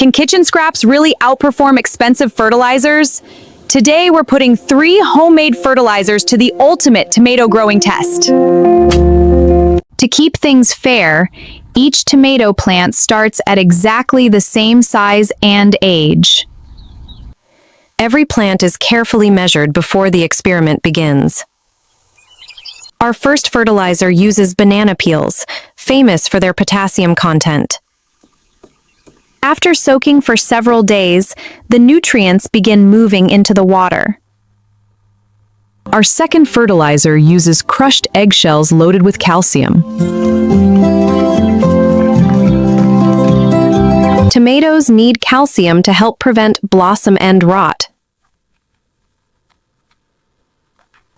Can kitchen scraps really outperform expensive fertilizers? Today, we're putting 3 homemade fertilizers to the ultimate tomato growing test. To keep things fair, each tomato plant starts at exactly the same size and age. Every plant is carefully measured before the experiment begins. Our first fertilizer uses banana peels, famous for their potassium content. After soaking for several days, the nutrients begin moving into the water. Our second fertilizer uses crushed eggshells loaded with calcium. Tomatoes need calcium to help prevent blossom end rot.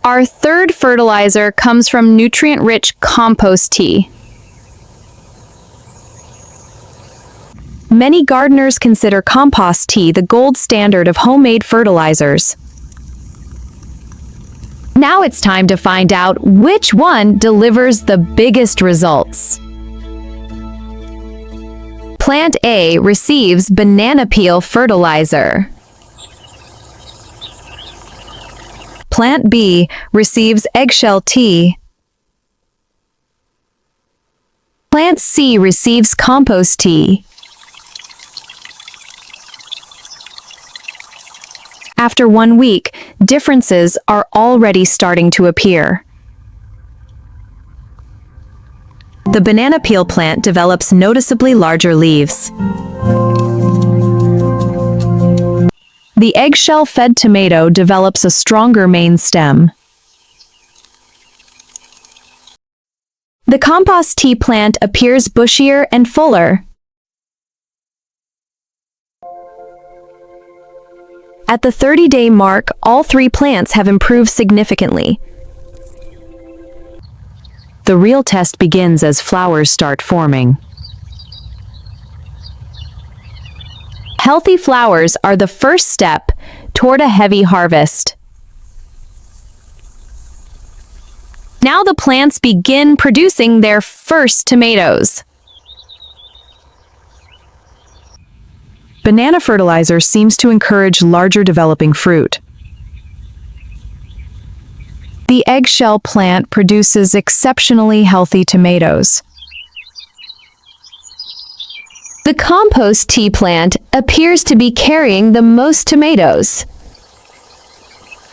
Our third fertilizer comes from nutrient-rich compost tea. Many gardeners consider compost tea the gold standard of homemade fertilizers. Now it's time to find out which one delivers the biggest results. Plant A receives Banana Peel Fertilizer. Plant B receives Eggshell Tea. Plant C receives Compost Tea. After 1 week, differences are already starting to appear. The banana peel plant develops noticeably larger leaves. The eggshell-fed tomato develops a stronger main stem. The compost tea plant appears bushier and fuller. At the 30-day mark, all 3 plants have improved significantly. The real test begins as flowers start forming. Healthy flowers are the first step toward a heavy harvest. Now the plants begin producing their first tomatoes. Banana fertilizer seems to encourage larger developing fruit. The eggshell plant produces exceptionally healthy tomatoes. The compost tea plant appears to be carrying the most tomatoes.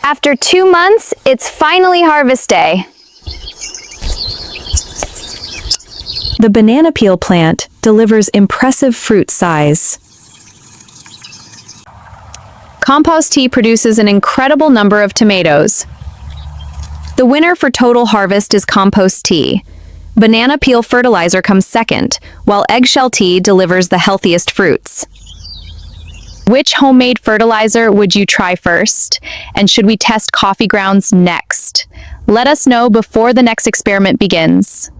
After 2 months, it's finally harvest day. The banana peel plant delivers impressive fruit size. Compost tea produces an incredible number of tomatoes. The winner for total harvest is compost tea. Banana peel fertilizer comes second, while eggshell tea delivers the healthiest fruits. Which homemade fertilizer would you try first? And should we test coffee grounds next? Let us know before the next experiment begins.